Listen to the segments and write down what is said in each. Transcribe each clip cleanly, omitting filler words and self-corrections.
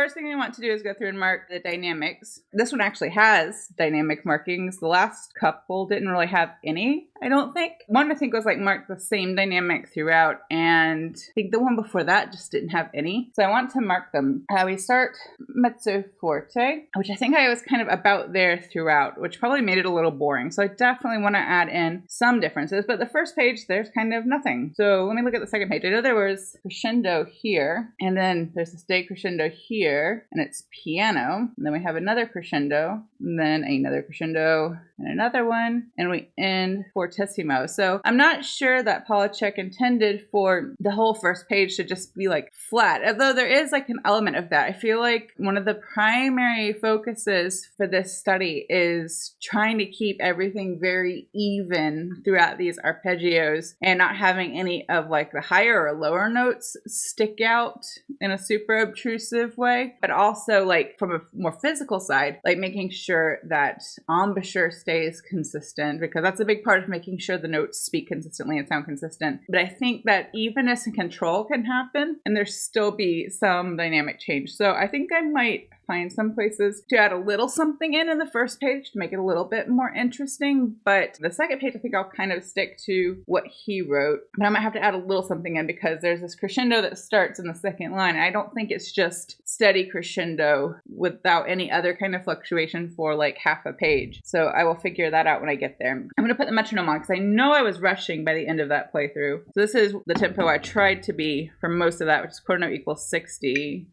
first thing I want to do is go through and mark the dynamics. This one actually has dynamic markings. The last couple didn't really have any, I don't think. One I think was like marked the same dynamic throughout, and I think the one before that just didn't have any. So I want to mark them. We start mezzo forte, which I think I was kind of about there throughout, which probably made it a little boring. So I definitely want to add in some differences, but the first page, there's kind of nothing. So let me look at the second page. I know there was crescendo here, and then there's this decrescendo here, and it's piano. And then we have another crescendo, and then another crescendo, and another one, and we end fortissimo. So I'm not sure that Polatschek intended for the whole first page to just be like flat, although there is like an element of that. I feel like one of the primary focuses for this study is trying to keep everything very even throughout these arpeggios and not having any of like the higher or lower notes stick out in a super obtrusive way, but also like from a more physical side, like making sure that embouchure stays consistent, because that's a big part of making sure the notes speak consistently and sound consistent. But I think that evenness and control can happen and there still be some dynamic change. So I think I might find some places to add a little something in the first page to make it a little bit more interesting. But the second page, I think I'll kind of stick to what he wrote. But I might have to add a little something in because there's this crescendo that starts in the second line. I don't think it's just steady crescendo without any other kind of fluctuation for like half a page. So I will figure that out when I get there. I'm going to put the metronome on because I know I was rushing by the end of that playthrough. So this is the tempo I tried to be for most of that, which is quarter note equals 60.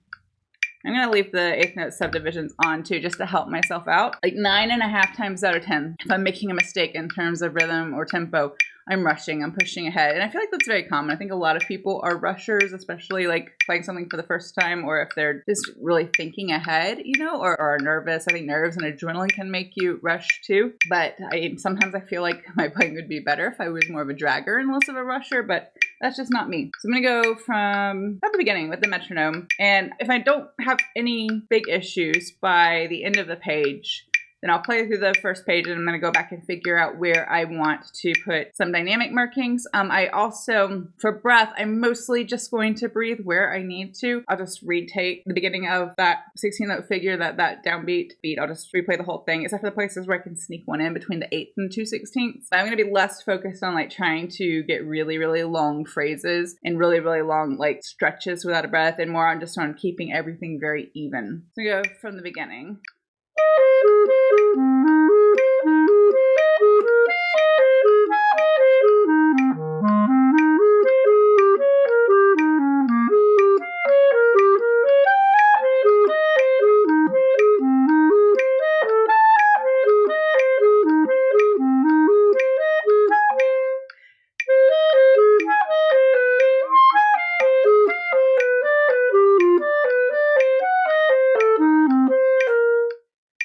I'm going to leave the eighth note subdivisions on too, just to help myself out. Like 9.5 times out of 10, if I'm making a mistake in terms of rhythm or tempo, I'm rushing, I'm pushing ahead. And I feel like that's very common. I think a lot of people are rushers, especially like playing something for the first time, or if they're just really thinking ahead, you know, or are nervous. I think nerves and adrenaline can make you rush too. But sometimes I feel like my playing would be better if I was more of a dragger and less of a rusher, but that's just not me. So I'm going to go from at the beginning with the metronome. And if I don't have any big issues by the end of the page, then I'll play through the first page and I'm going to go back and figure out where I want to put some dynamic markings. I also, for breath, I'm mostly just going to breathe where I need to. I'll just retake the beginning of that 16-note figure, that downbeat beat. I'll just replay the whole thing, except for the places where I can sneak one in between the 8th and 2/16. I'm going to be less focused on like trying to get really, really long phrases and really, really long like stretches without a breath, and more on just on keeping everything very even. So go from the beginning.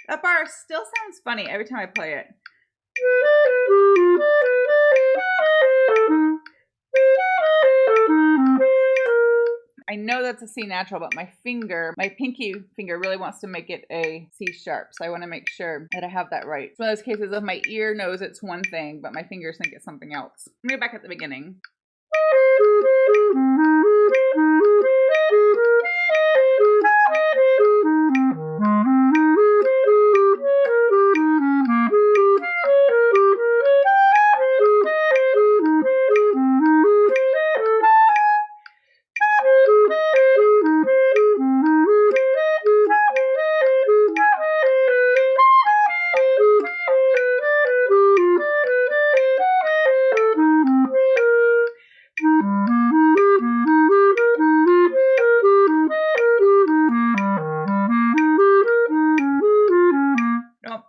That bar still sounds funny every time I play it. I know that's a C natural, but my pinky finger really wants to make it a C sharp. So I want to make sure that I have that right. It's one of those cases of my ear knows it's one thing, but my fingers think it's something else. I'm going to go back at the beginning.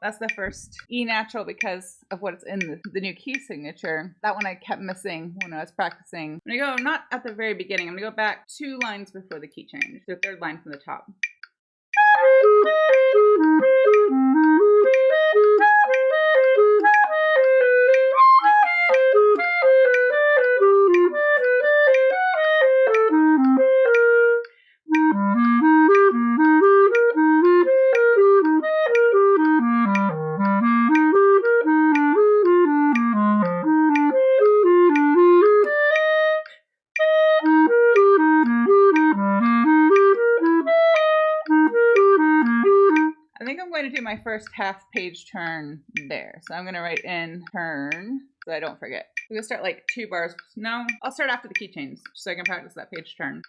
That's the first E natural because of what's in the new key signature. That one I kept missing when I was practicing. I'm going to go not at the very beginning. I'm going to go back 2 lines before the key change. The 3rd line from the top. my first half page turn there. So I'm going to write in turn so I don't forget. I'm going to start like 2 bars. No, I'll start after the key change so I can practice that page turn.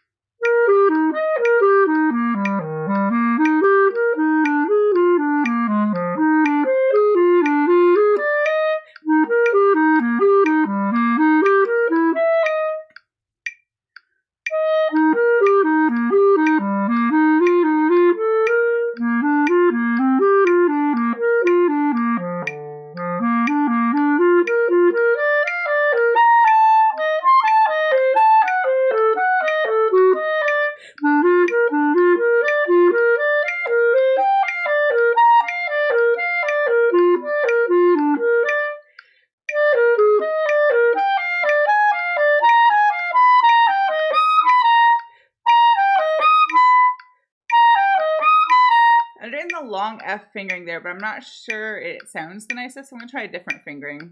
I'm doing the long F fingering there, but I'm not sure it sounds the nicest, so I'm going to try a different fingering.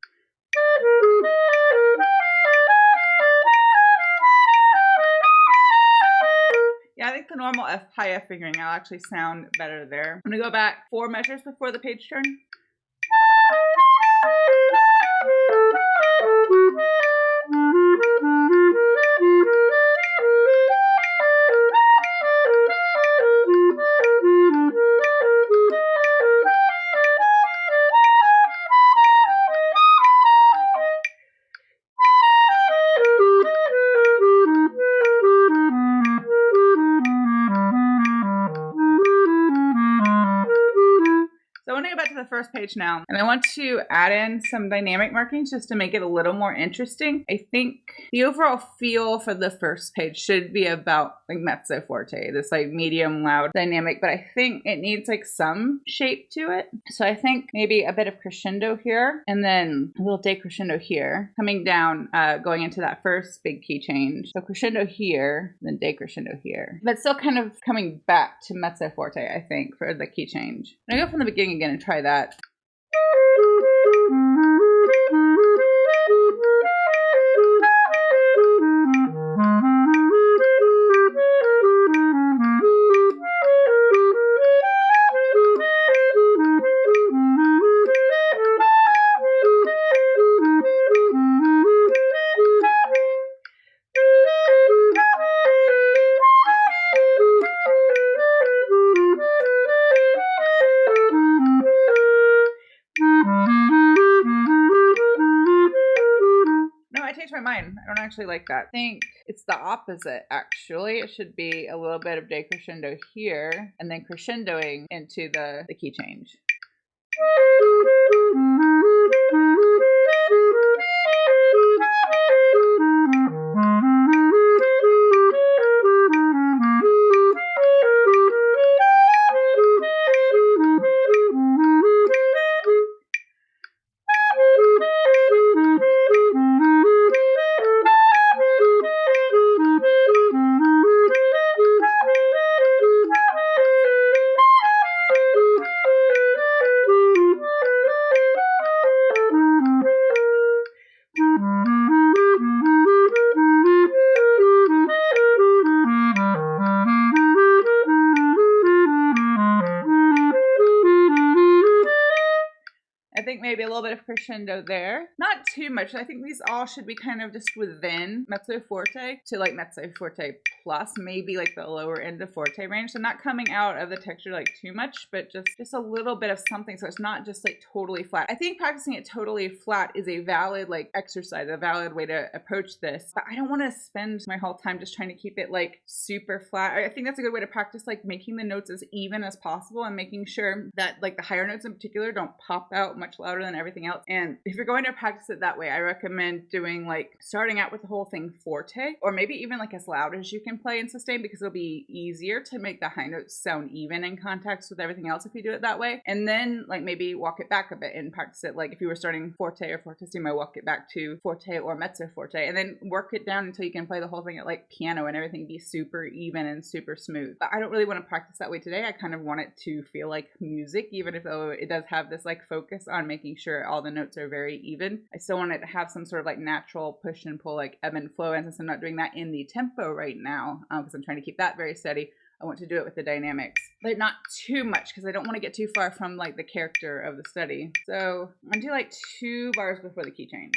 Yeah, I think the normal F, high F fingering will actually sound better there. I'm going to go back 4 measures before the page turn. So I want to go back to the first page now, and I want to add in some dynamic markings just to make it a little more interesting. I think the overall feel for the first page should be about like mezzo forte, this like medium loud dynamic, but I think it needs like some shape to it. So I think maybe a bit of crescendo here, and then a little decrescendo here, coming down, going into that first big key change. So crescendo here, then decrescendo here, but still kind of coming back to mezzo forte, I think, for the key change. I'm gonna go from the beginning again and try that. My mind. I don't actually like that. I think it's the opposite, actually. It should be a little bit of decrescendo here and then crescendoing into the key change. I think maybe a little bit of crescendo there. Not too much. I think these all should be kind of just within mezzo forte to like mezzo forte plus, maybe like the lower end of forte range. So not coming out of the texture like too much, but just a little bit of something. So it's not just like totally flat. I think practicing it totally flat is a valid like exercise, a valid way to approach this. But I don't want to spend my whole time just trying to keep it like super flat. I think that's a good way to practice like making the notes as even as possible and making sure that like the higher notes in particular don't pop out much louder than everything else. And if you're going to practice it that way, I recommend doing like starting out with the whole thing forte, or maybe even like as loud as you can play and sustain, because it'll be easier to make the high notes sound even in context with everything else if you do it that way. And then like maybe walk it back a bit and practice it like if you were starting forte or fortissimo, walk it back to forte or mezzo forte, and then work it down until you can play the whole thing at like piano and everything be super even and super smooth. But I don't really want to practice that way today. I kind of want it to feel like music, even if though it does have this like focus on making sure all the notes are very even. I still want it to have some sort of like natural push and pull, like ebb and flow. And since I'm not doing that in the tempo right now, because I'm trying to keep that very steady, I want to do it with the dynamics, but not too much because I don't want to get too far from like the character of the study. So I'm gonna do like 2 bars before the key change.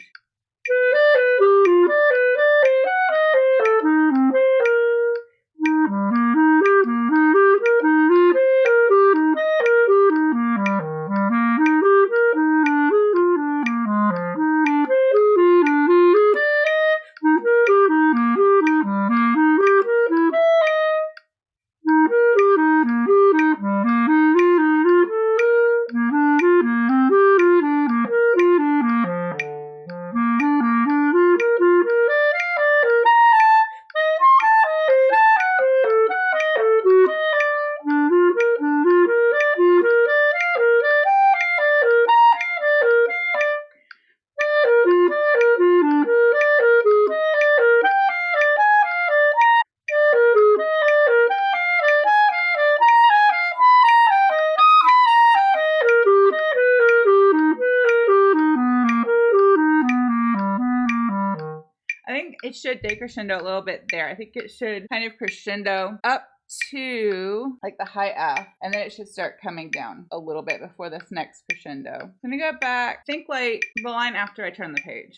It should decrescendo a little bit there. I think it should kind of crescendo up to like the high F, and then it should start coming down a little bit before this next crescendo. I'm gonna go back, think like the line after I turn the page.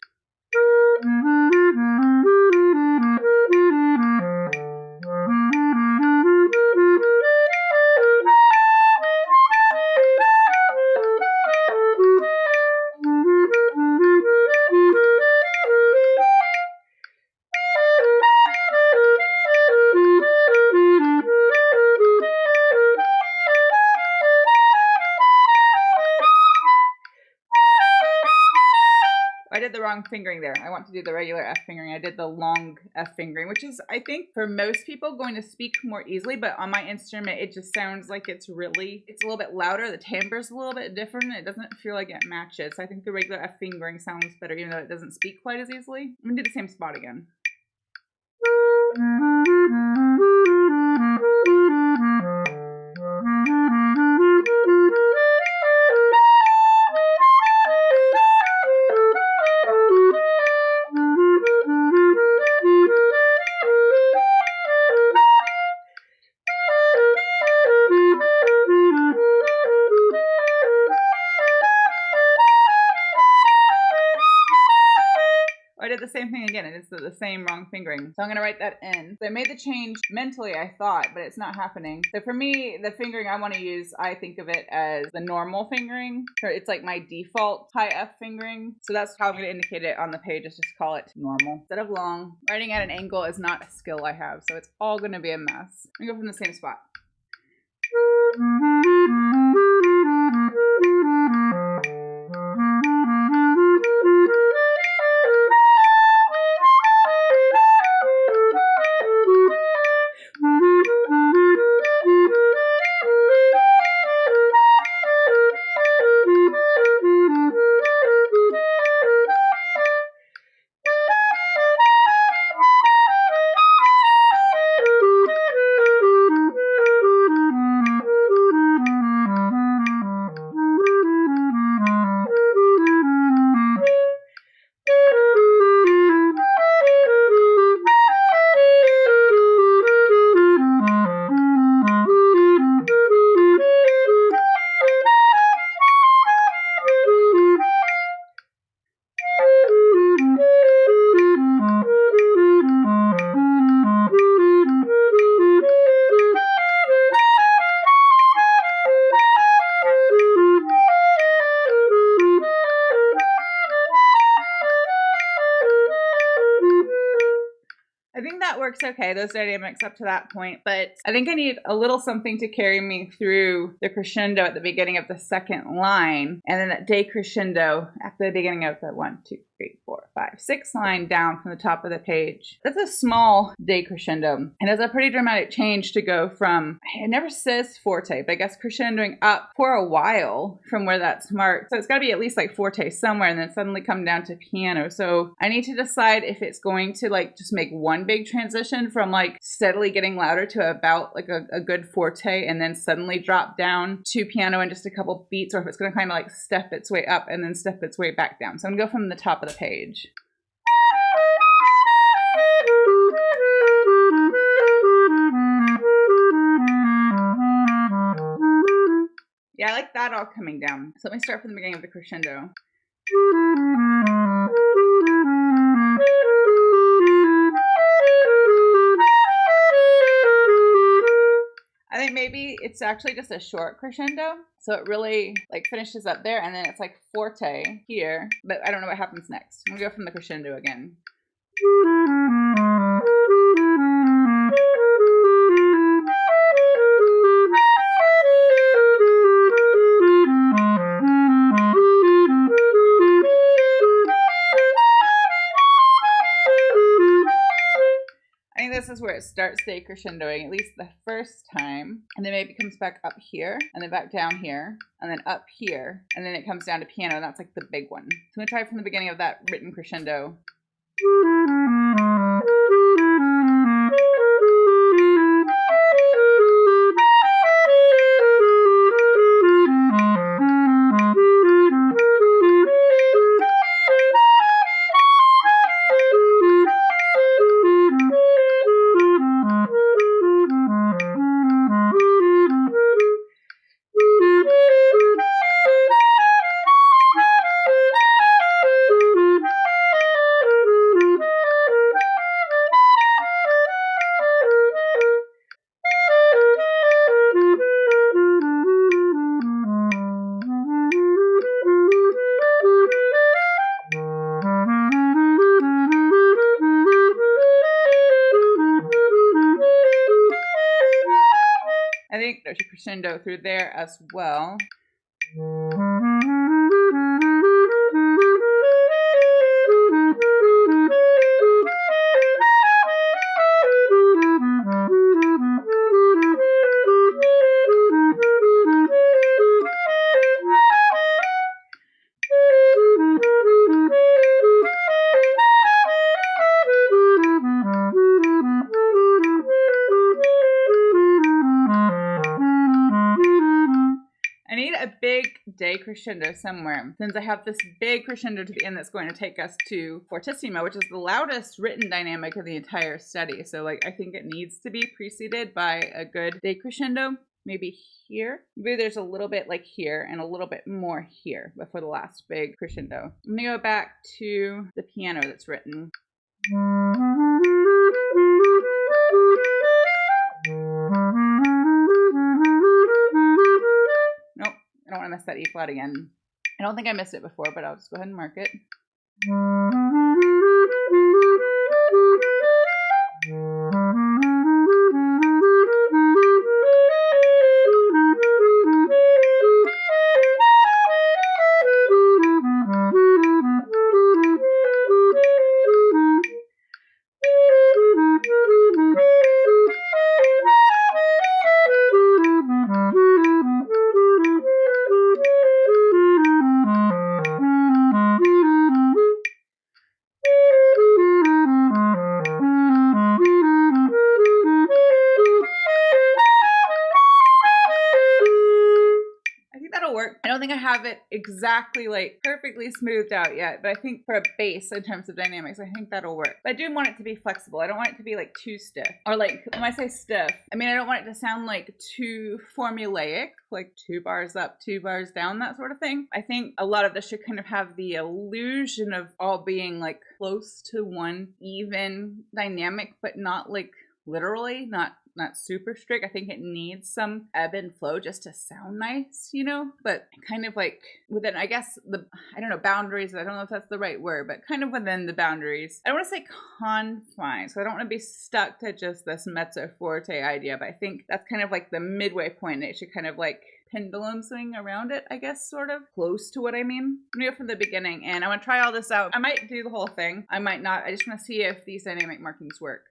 I did the wrong fingering there. I want to do the regular F fingering. I did the long F fingering, which is, I think, for most people going to speak more easily, but on my instrument, it just sounds like it's a little bit louder. The timbre's a little bit different. It doesn't feel like it matches. So I think the regular F fingering sounds better, even though it doesn't speak quite as easily. I'm gonna do the same spot again. I did the same thing again. It's the same wrong fingering. So I'm going to write that in. So I made the change mentally, I thought, but it's not happening. So for me, the fingering I want to use, I think of it as the normal fingering. Or it's like my default high F fingering. So that's how I'm going to indicate it on the page, is just call it normal instead of long. Writing at an angle is not a skill I have, so it's all going to be a mess. I'm going to go from the same spot. Works okay, those dynamics up to that point, but I think I need a little something to carry me through the crescendo at the beginning of the second line, and then that decrescendo at the beginning of the 1, 2, 3, 4, 5, 6 line down from the top of the page. That's a small decrescendo, and it's a pretty dramatic change to go from, it never says forte, but I guess crescendoing up for a while from where that's marked. So it's got to be at least like forte somewhere, and then suddenly come down to piano. So I need to decide if it's going to like just make one big transition from like steadily getting louder to about like a good forte, and then suddenly drop down to piano in just a couple beats, or if it's going to kind of like step its way up and then step its way back down. So I'm going to go from the top of the page. like that all coming down. So let me start from the beginning of the crescendo. I think maybe it's actually just a short crescendo. So it really like finishes up there and then it's like forte here, but I don't know what happens next. I'm gonna go from the crescendo again. I think this is where it starts decrescendoing, at least the first time, and then maybe comes back up here, and then back down here, and then up here, and then it comes down to piano, and that's like the big one. So I'm gonna try from the beginning of that written crescendo. I think there's a crescendo through there as well. I need a big decrescendo somewhere, since I have this big crescendo to the end that's going to take us to fortissimo, which is the loudest written dynamic of the entire study. So like, I think it needs to be preceded by a good decrescendo, maybe here. Maybe there's a little bit like here and a little bit more here before the last big crescendo. I'm gonna go back to the piano that's written. Nope, I don't want to miss that E flat again. I don't think I missed it before, but I'll just go ahead and mark it. Work. I don't think I have it exactly like perfectly smoothed out yet, but I think for a bass in terms of dynamics, I think that'll work. But I do want it to be flexible. I don't want it to be like too stiff, or like when I say stiff, I mean I don't want it to sound like too formulaic, like 2 bars up, 2 bars down, that sort of thing. I think a lot of this should kind of have the illusion of all being like close to one even dynamic, but not like literally, not super strict. I think it needs some ebb and flow just to sound nice, you know, but kind of like within, I guess, I don't know, boundaries. I don't know if that's the right word, but kind of within the boundaries. I don't want to say confines, so I don't want to be stuck to just this mezzo forte idea, but I think that's kind of like the midway point. It should kind of like pendulum swing around it, I guess, sort of close to what I mean. I'm gonna go from the beginning and I want to try all this out. I might do the whole thing. I might not. I just want to see if these dynamic markings work.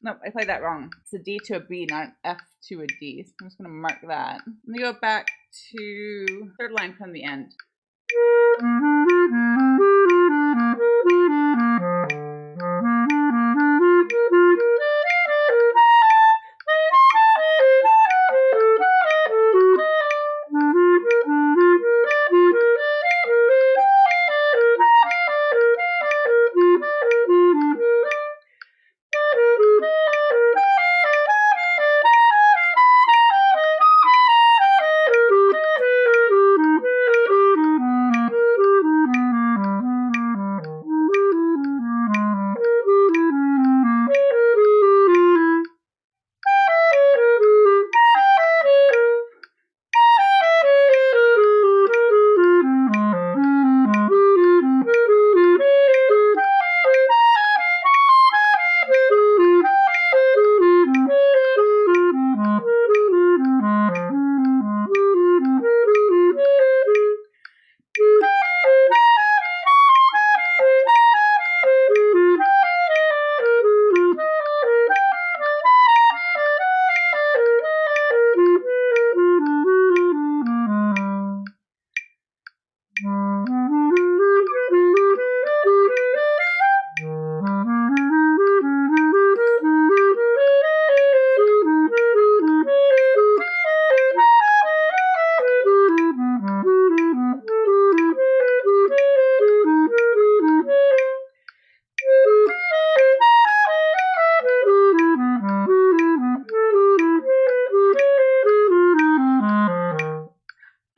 Nope, I played that wrong. It's a D to a B, not an F to a D. So I'm just going to mark that. Let me go back to third line from the end.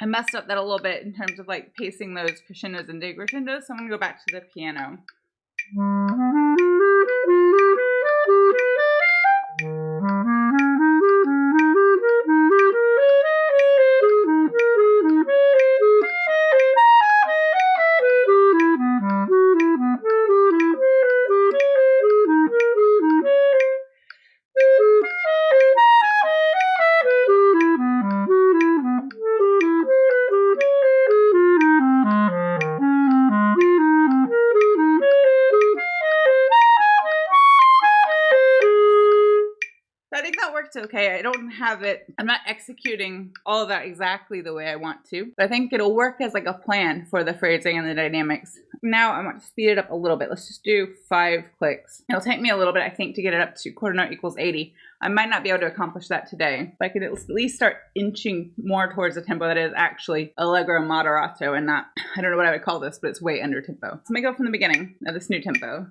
I messed up that a little bit in terms of like pacing those crescendos and decrescendos, so I'm gonna go back to the piano. I think that worked okay. I don't have it, I'm not executing all of that exactly the way I want to, but I think it'll work as like a plan for the phrasing and the dynamics. Now I want to speed it up a little bit. Let's just do 5 clicks. It'll take me a little bit, I think, to get it up to quarter note equals 80. I might not be able to accomplish that today, but I could at least start inching more towards a tempo that is actually Allegro moderato and not, I don't know what I would call this, but it's way under tempo. So let me go from the beginning of this new tempo.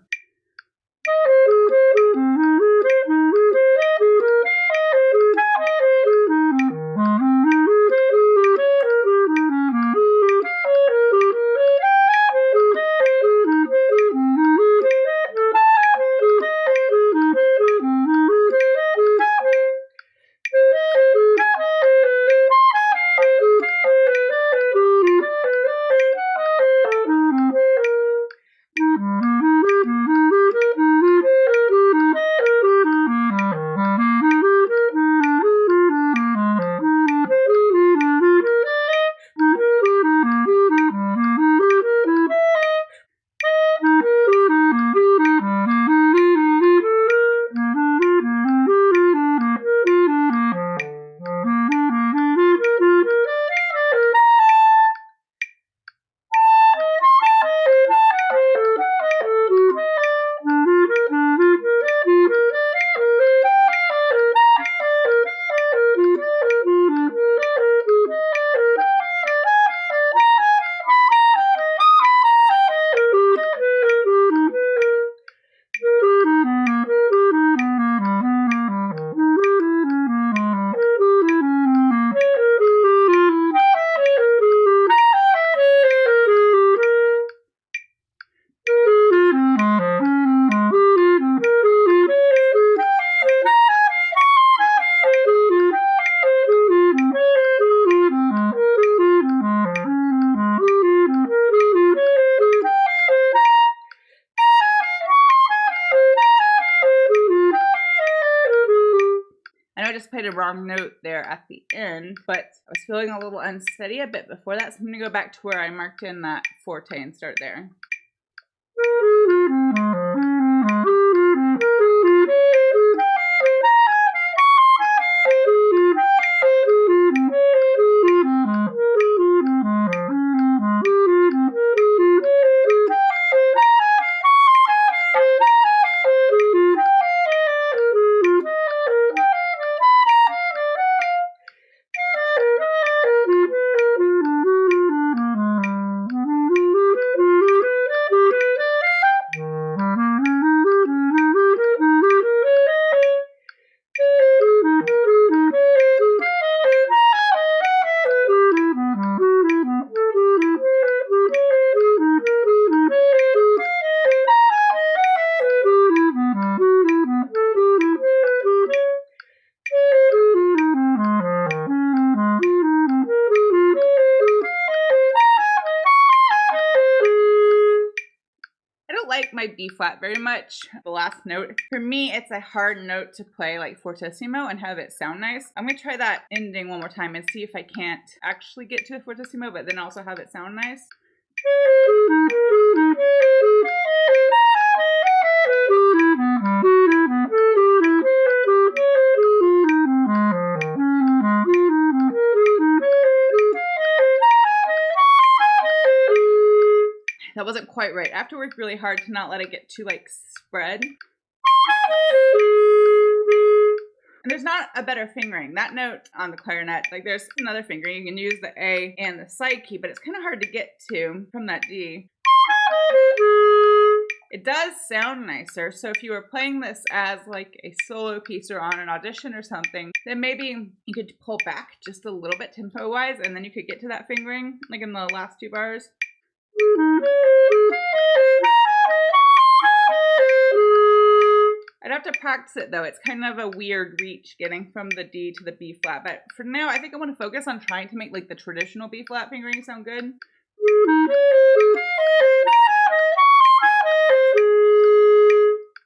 I just played a wrong note there at the end, but I was feeling a little unsteady a bit before that, so I'm going to go back to where I marked in that forte and start there. D flat very much. The last note. For me, it's a hard note to play like fortissimo and have it sound nice. I'm gonna try that ending one more time and see if I can't actually get to the fortissimo, but then also have it sound nice. That wasn't quite right. I have to work really hard to not let it get too like spread. And there's not a better fingering. That note on the clarinet, like there's another fingering. You can use the A and the side key, but it's kind of hard to get to from that D. It does sound nicer. So if you were playing this as like a solo piece or on an audition or something, then maybe you could pull back just a little bit tempo-wise, and then you could get to that fingering, like in the last two bars. I'd have to practice it though. It's kind of a weird reach getting from the D to the B flat, but for now I think I want to focus on trying to make like the traditional B flat fingering sound good.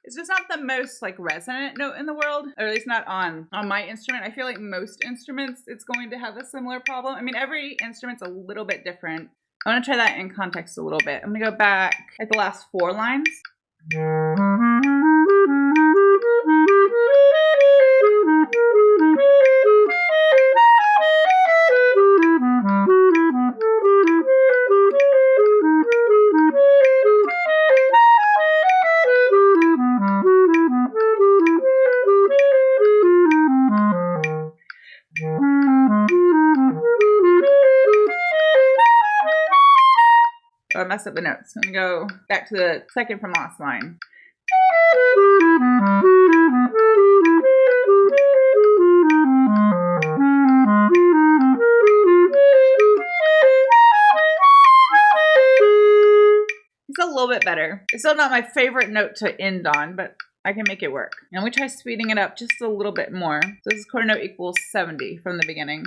It's just not the most like resonant note in the world, or at least not on my instrument. I feel like most instruments it's going to have a similar problem. I mean, every instrument's a little bit different. I want to try that in context a little bit. I'm going to go back at the last 4 lines. Oh, I messed up the notes. I'm going to go back to the second from last line. It's a little bit better. It's still not my favorite note to end on, but I can make it work. And we try speeding it up just a little bit more. So this is quarter note equals 70 from the beginning.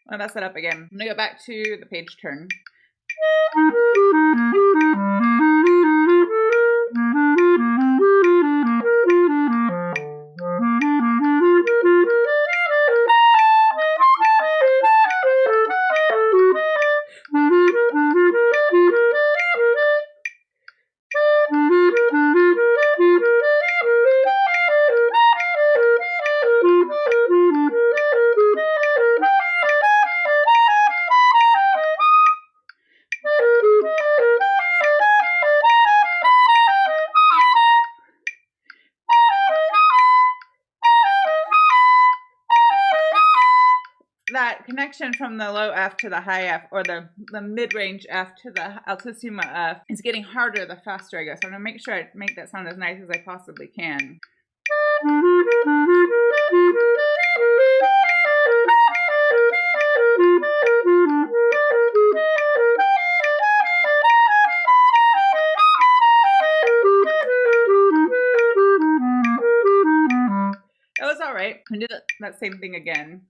I'll mess that up again. I'm gonna go back to the page turn. That connection from the low F to the high F, or the mid-range F to the altissimo F, is getting harder the faster I go. So I'm going to make sure I make that sound as nice as I possibly can. That was all right. I did that same thing again.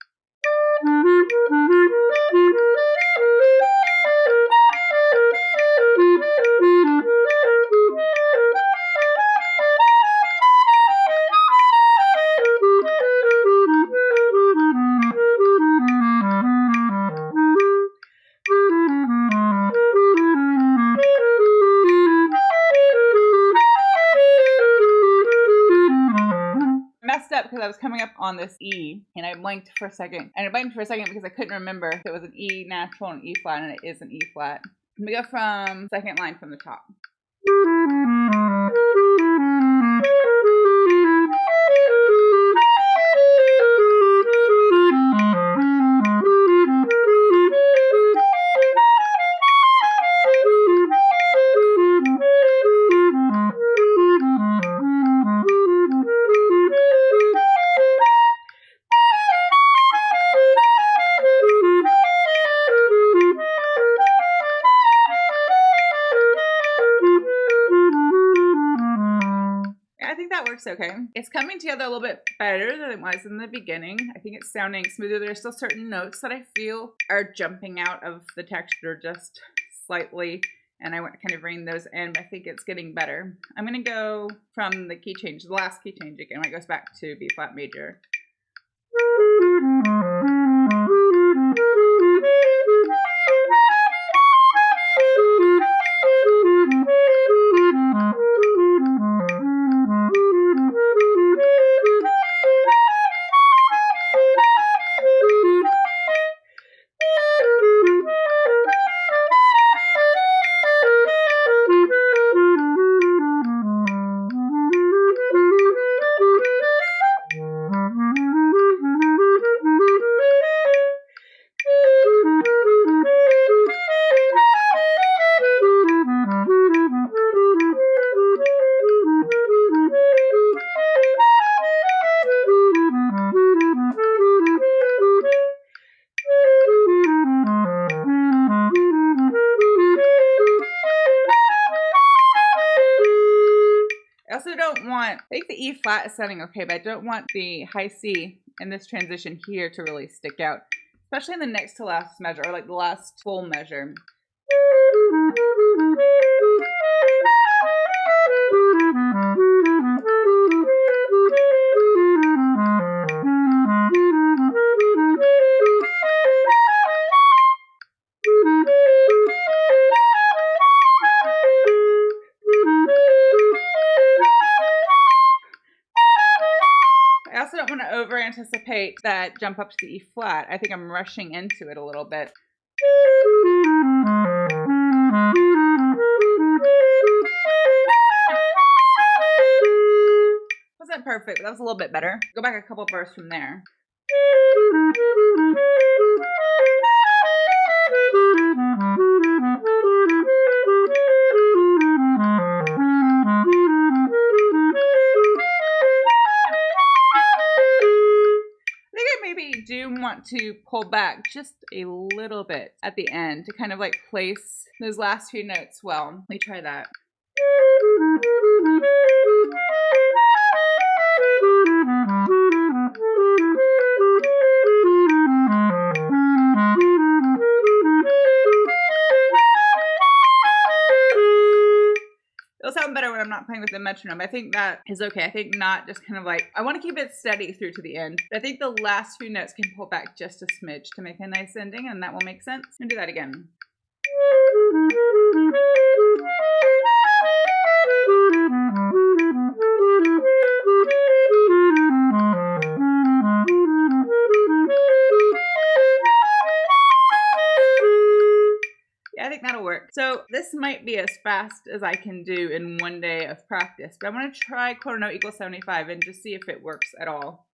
Messed up because I was was coming up on this E, and I blanked for a second. And I blanked for a second because I couldn't remember if it was an E natural and E flat, and it is an E flat. Let me go from second line from the top. Okay, it's coming together a little bit better than it was in the beginning. I think it's sounding smoother. There's still certain notes that I feel are jumping out of the texture just slightly, and I want to kind of rein those in, but I think it's getting better. I'm going to go from the key change, the last key change again, when it goes back to B flat major. I think the E flat is sounding okay, but I don't want the high C in this transition here to really stick out, especially in the next to last measure, or like the last full measure. I also don't want to over anticipate that jump up to the E flat. I think I'm rushing into it a little bit. Wasn't perfect, but that was a little bit better. Go back a couple bars from there. Do want to pull back just a little bit at the end to kind of like place those last few notes well. Let me try that. It'll sound better when I'm not playing with the metronome. I think that is okay. I think not just kind of like, I want to keep it steady through to the end. But I think the last few notes can pull back just a smidge to make a nice ending, and that will make sense. I'm gonna do that again. I think that'll work. So this might be as fast as I can do in one day of practice, but I'm going to try quarter note equals 75 and just see if it works at all.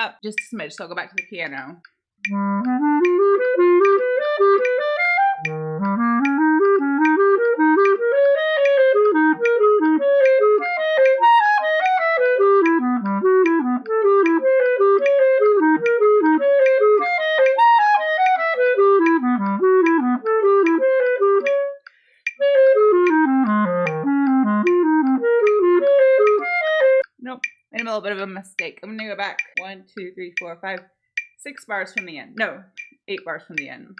up just a smidge, so I'll go back to the piano. Nope, made a little bit of a mistake. I'm gonna go back 1, 2, 3, 4, 5, 6 bars from the end. No, 8 bars from the end.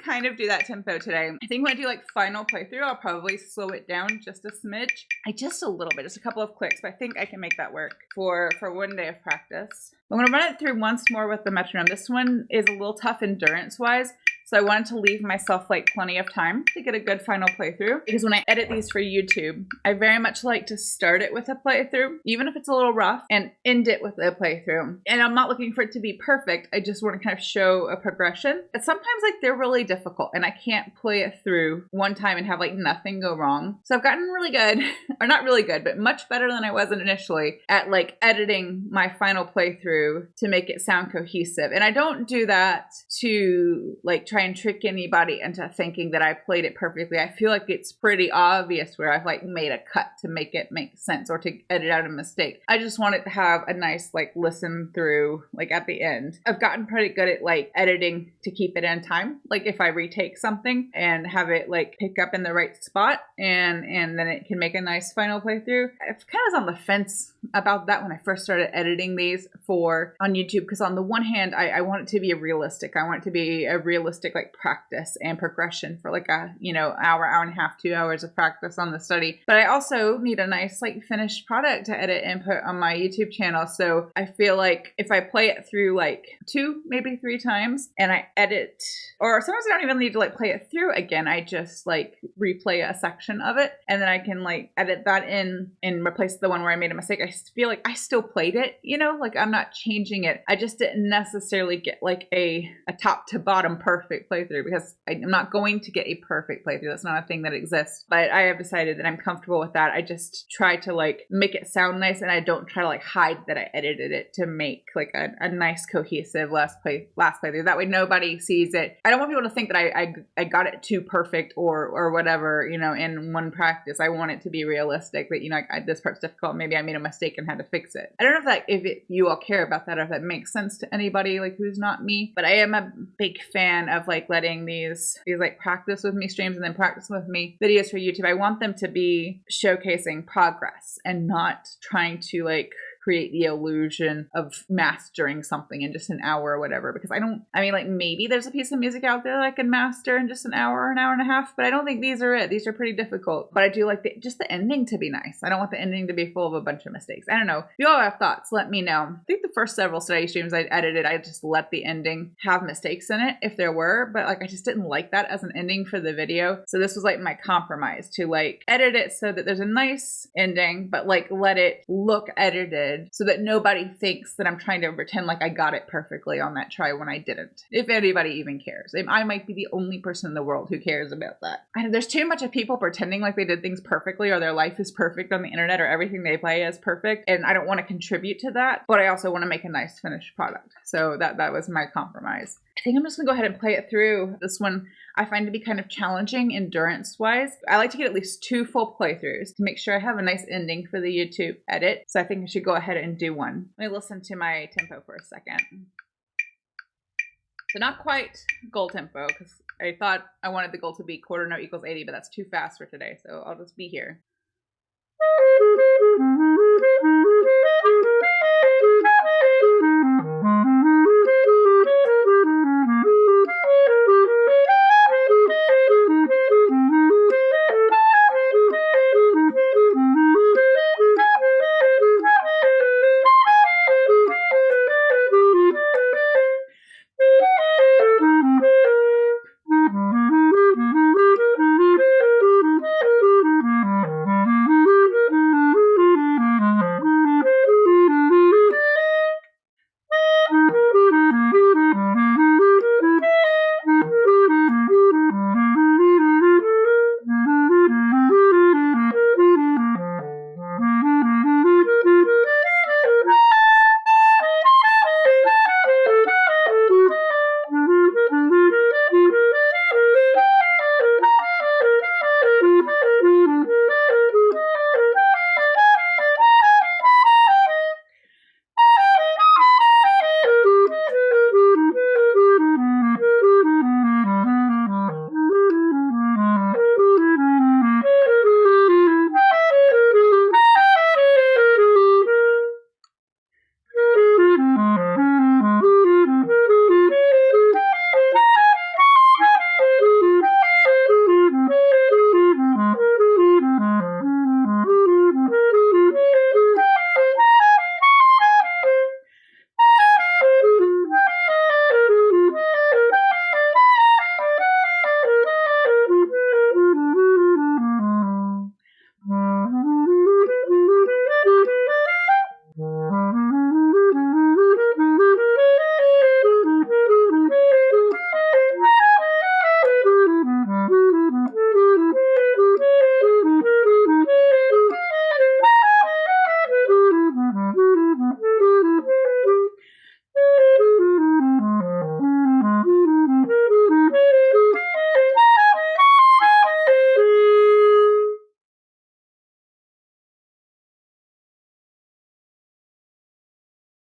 Kind of do that tempo today. I think when I do like final playthrough, I'll probably slow it down just a smidge. Just a little bit, just a couple of clicks, but I think I can make that work for one day of practice. I'm gonna run it through once more with the metronome. This one is a little tough endurance wise, so I wanted to leave myself like plenty of time to get a good final playthrough, because when I edit these for YouTube, I very much like to start it with a playthrough, even if it's a little rough, and end it with a playthrough. And I'm not looking for it to be perfect, I just want to kind of show a progression. But sometimes like they're really difficult and I can't play it through one time and have like nothing go wrong. So I've gotten really good, or not really good, but much better than I was initially at like editing my final playthrough to make it sound cohesive. And I don't do that to like try and trick anybody into thinking that I played it perfectly. I feel like it's pretty obvious where I've like made a cut to make it make sense or to edit out a mistake. I just want it to have a nice like listen through like at the end. I've gotten pretty good at like editing to keep it in time. Like if I retake something and have it like pick up in the right spot and then it can make a nice final playthrough. I kind of was on the fence about that when I first started editing these on YouTube, because on the one hand, I want it to be realistic. I want it to be a realistic like practice and progression for like a, hour and a half, 2 hours of practice on the study. But I also need a nice like finished product to edit and put on my YouTube channel. So I feel like if I play it through like 2, maybe 3 times and I edit, or sometimes I don't even need to like play it through again. I just like replay a section of it and then I can like edit that in and replace the one where I made a mistake. I feel like I still played it, like I'm not changing it. I just didn't necessarily get like a top to bottom perfect playthrough, because I'm not going to get a perfect playthrough. That's not a thing that exists. But I have decided that I'm comfortable with that. I just try to like make it sound nice, and I don't try to like hide that I edited it to make like a nice cohesive last playthrough. That way nobody sees it. I don't want people to think that I got it too perfect or whatever, in one practice. I want it to be realistic that, this part's difficult. Maybe I made a mistake and had to fix it. I don't know if you all care about that, or if that makes sense to anybody like who's not me, but I am a big fan of like letting these like practice with me streams and then practice with me videos for YouTube. I want them to be showcasing progress and not trying to like create the illusion of mastering something in just an hour or whatever, because like maybe there's a piece of music out there that I can master in just an hour or an hour and a half, but I don't think these are it. These are pretty difficult, but I do like just the ending to be nice. I don't want the ending to be full of a bunch of mistakes. I don't know. If you all have thoughts, let me know. I think the first several study streams I edited, I just let the ending have mistakes in it if there were, but like I just didn't like that as an ending for the video. So this was like my compromise, to like edit it so that there's a nice ending, but like let it look edited so that nobody thinks that I'm trying to pretend like I got it perfectly on that try when I didn't. If anybody even cares. I might be the only person in the world who cares about that. There's too much of people pretending like they did things perfectly, or their life is perfect on the internet, or everything they play is perfect. And I don't want to contribute to that, but I also want to make a nice finished product. So that was my compromise. I think I'm just gonna go ahead and play it through. This one I find to be kind of challenging endurance-wise. I like to get at least 2 full playthroughs to make sure I have a nice ending for the YouTube edit. So I think I should go ahead and do one. Let me listen to my tempo for a second. So not quite goal tempo, because I thought I wanted the goal to be quarter note equals 80, but that's too fast for today. So I'll just be here.